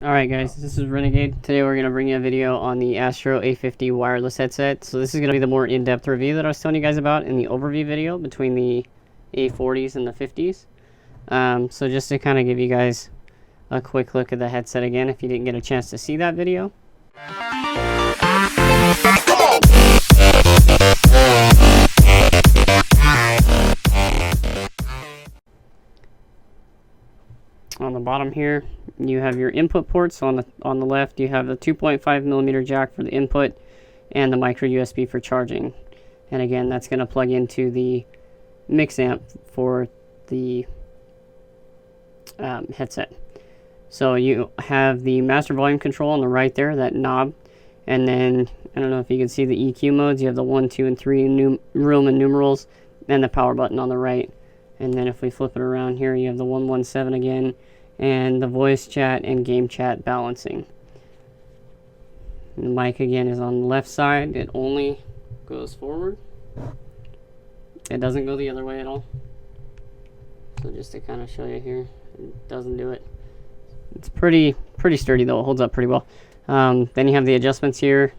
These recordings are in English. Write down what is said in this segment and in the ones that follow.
Alright guys, this is Renegade. Today we're going to bring you a video on the Astro A50 wireless headset. So this is going to be the more in-depth review that I was telling you guys about in the overview video between the A40s and the 50s. So just to kind of give you guys a quick look at the headset again if you didn't get a chance to see that video. On the bottom here, you have your input ports. On the left, you have the 2.5mm jack for the input and the micro USB for charging. And again, that's going to plug into the mix amp for the headset. So you have the master volume control on the right there, that knob. And then, I don't know if you can see the EQ modes. You have the 1, 2, and 3 Roman numerals and the power button on the right. And then if we flip it around here, you have the 117 again, and the voice chat and game chat balancing. And the mic again is on the left side. It only goes forward. It doesn't go the other way at all. So just to kind of show you here, it doesn't do it. It's pretty sturdy though. It holds up pretty well. Then you have the adjustments here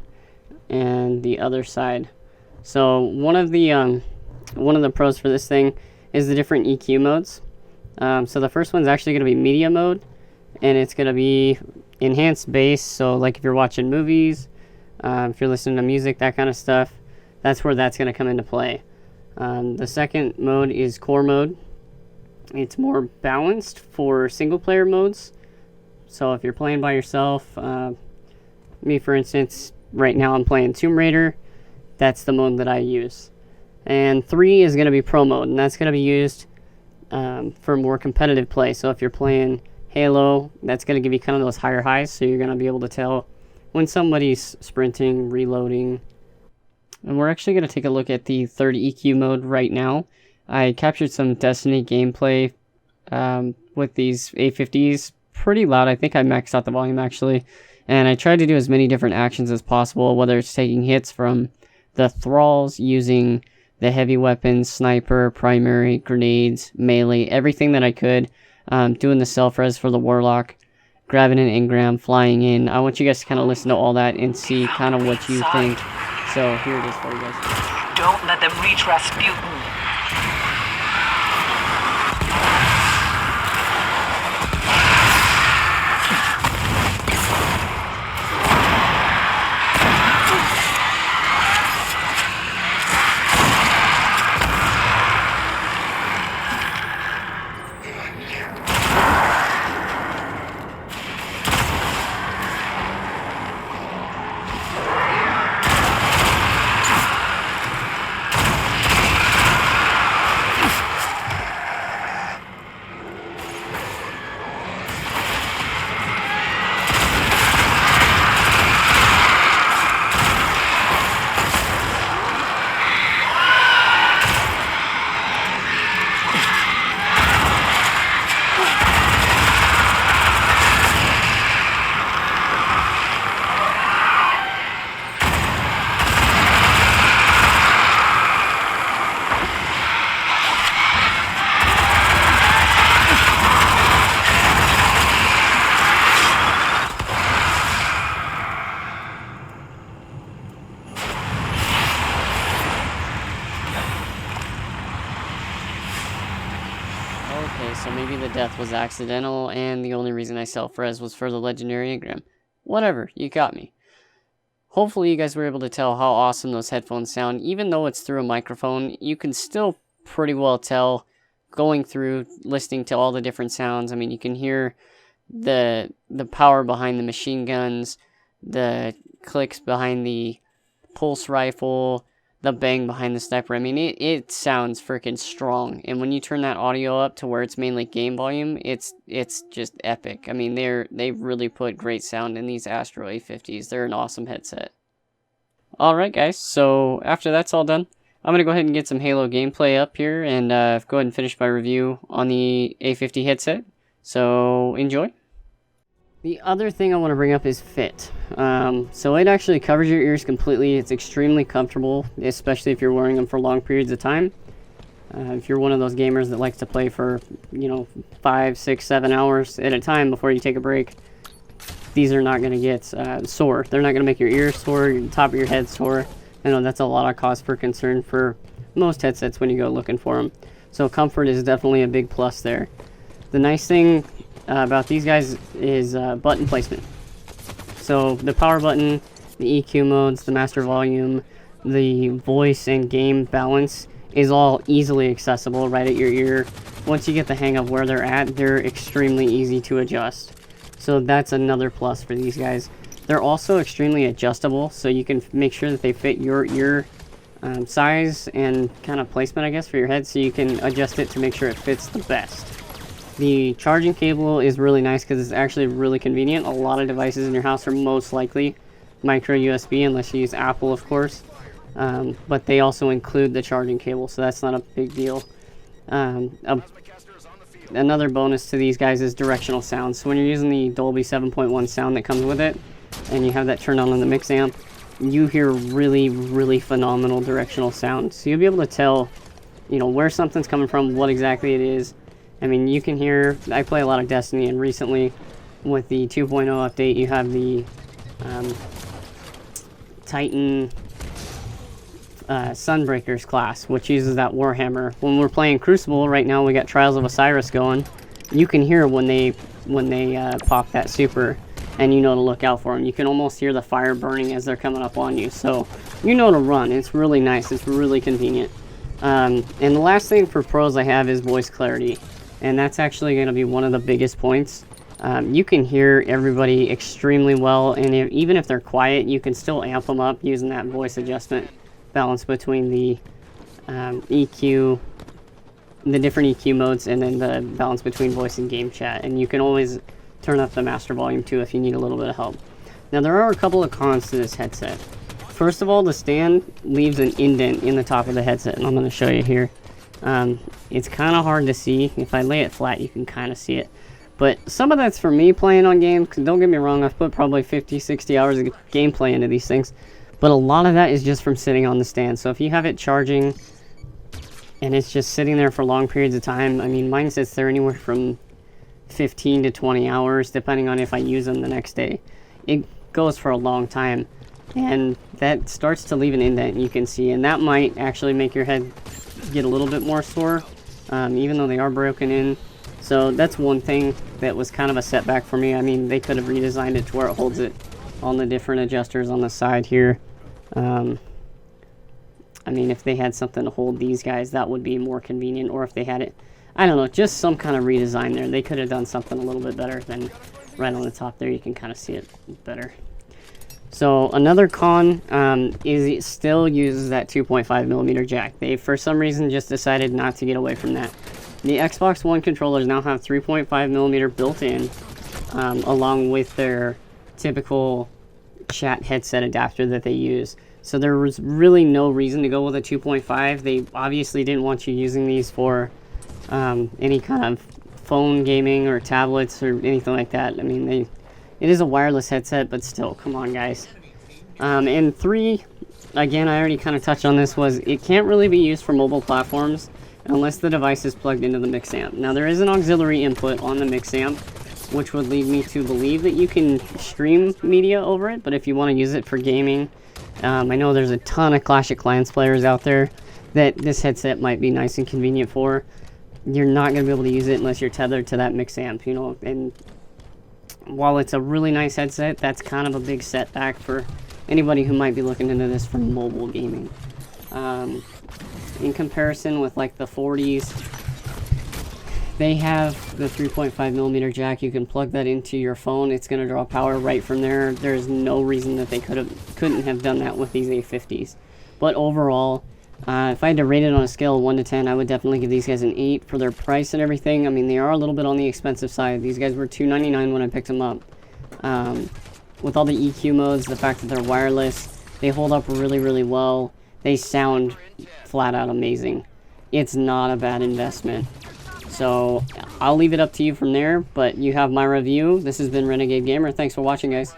and the other side. So one of the pros for this thing is the different EQ modes. So the first one's actually going to be media mode, and it's going to be enhanced bass. So like if you're watching movies, if you're listening to music, that kind of stuff, that's where that's going to come into play. The second mode is core mode. It's more balanced for single player modes. So if you're playing by yourself, me for instance, right now I'm playing Tomb Raider, that's the mode that I use. And 3 is going to be pro mode, and that's going to be used for more competitive play. So if you're playing Halo, that's going to give you kind of those higher highs, so you're going to be able to tell when somebody's sprinting, reloading. And we're actually going to take a look at the third EQ mode right now. I captured some Destiny gameplay with these A50s pretty loud. I think I maxed out the volume actually. And I tried to do as many different actions as possible, whether it's taking hits from the thralls, using the heavy weapons, sniper, primary, grenades, melee, everything that I could. Doing the self-res for the warlock, grabbing an engram, flying in. I want you guys to kind of listen to all that and see kind of what you think. So here it is for you guys. Don't let them reach Rasputin. Okay, so maybe the death was accidental, and the only reason I self-res was for the legendary engram. Whatever, you got me. Hopefully you guys were able to tell how awesome those headphones sound. Even though it's through a microphone, you can still pretty well tell going through, listening to all the different sounds. I mean, you can hear the power behind the machine guns, the clicks behind the pulse rifle, the bang behind the sniper. I mean, it sounds freaking strong. And when you turn that audio up to where it's mainly game volume, it's just epic. I mean, they've really put great sound in these Astro A50s. They're an awesome headset. Alright guys, so after that's all done, I'm going to go ahead and get some Halo gameplay up here and go ahead and finish my review on the A50 headset. So enjoy. The other thing I want to bring up is fit. So it actually covers your ears completely. It's extremely comfortable, especially if you're wearing them for long periods of time. If you're one of those gamers that likes to play for, 5, 6, 7 hours at a time before you take a break, these are not going to get sore. They're not going to make your ears sore, your top of your head sore. I know that's a lot of cause for concern for most headsets when you go looking for them. So comfort is definitely a big plus there. The nice thing about these guys is button placement. So the power button, the EQ modes, the master volume, the voice and game balance is all easily accessible right at your ear. Once you get the hang of where they're at, they're extremely easy to adjust. So that's another plus for these guys. They're also extremely adjustable, so you can make sure that they fit your ear size and kind of placement, I guess, for your head, so you can adjust it to make sure it fits the best. The charging cable is really nice because it's actually really convenient. A lot of devices in your house are most likely micro USB, unless you use Apple, of course. But they also include the charging cable, so that's not a big deal. Another bonus to these guys is directional sounds. So when you're using the Dolby 7.1 sound that comes with it, and you have that turned on the mix amp, you hear really, really phenomenal directional sounds. So you'll be able to tell, you know, where something's coming from, what exactly it is. I mean, you can hear, I play a lot of Destiny, and recently with the 2.0 update, you have the Titan Sunbreakers class, which uses that Warhammer. When we're playing Crucible right now, we got Trials of Osiris going. You can hear when they pop that super, and you know to look out for them. You can almost hear the fire burning as they're coming up on you, so you know to run. It's really nice. It's really convenient. And the last thing for pros I have is voice clarity, and that's actually going to be one of the biggest points. You can hear everybody extremely well, and even if they're quiet, you can still amp them up using that voice adjustment balance between the EQ, the different EQ modes, and then the balance between voice and game chat. And you can always turn up the master volume too if you need a little bit of help. Now there are a couple of cons to this headset. First of all, the stand leaves an indent in the top of the headset, and I'm going to show you here. It's kind of hard to see. If I lay it flat, you can kind of see it. But some of that's for me playing on games. Don't get me wrong, I've put probably 50-60 hours of gameplay into these things. But a lot of that is just from sitting on the stand. So if you have it charging and it's just sitting there for long periods of time, I mean, mine sits there anywhere from 15 to 20 hours, depending on if I use them the next day. It goes for a long time, and that starts to leave an indent, you can see, and that might actually make your head get a little bit more sore, even though they are broken in. So that's one thing that was kind of a setback for me. I mean, they could have redesigned it to where it holds it on the different adjusters on the side here. I mean, if they had something to hold these guys, that would be more convenient. Or if they had it, I don't know, just some kind of redesign there. They could have done something a little bit better than right on the top there. You can kind of see it better. So another con is it still uses that 2.5mm jack. They, for some reason, just decided not to get away from that. The Xbox One controllers now have 3.5mm built in, along with their typical chat headset adapter that they use. So there was really no reason to go with a 2.5. They obviously didn't want you using these for any kind of phone gaming or tablets or anything like that. I mean, it is a wireless headset, but still, come on, guys. And 3, again, I already kind of touched on this, was it can't really be used for mobile platforms unless the device is plugged into the mix amp. Now, there is an auxiliary input on the mix amp, which would lead me to believe that you can stream media over it, but if you want to use it for gaming, I know there's a ton of Clash of Clans players out there that this headset might be nice and convenient for. You're not going to be able to use it unless you're tethered to that mix amp, you know, and while it's a really nice headset, that's kind of a big setback for anybody who might be looking into this for mobile gaming. In comparison with like the 40s, they have the 3.5mm jack. You can plug that into your phone. It's going to draw power right from there. There's no reason that they couldn't have done that with these A50s. But overall, if I had to rate it on a scale of 1 to 10, I would definitely give these guys an 8 for their price and everything. I mean, they are a little bit on the expensive side. These guys were $299 when I picked them up. With all the EQ modes, the fact that they're wireless, they hold up really, really well. They sound flat out amazing. It's not a bad investment. So I'll leave it up to you from there, but you have my review. This has been Renegade Gamer. Thanks for watching, guys.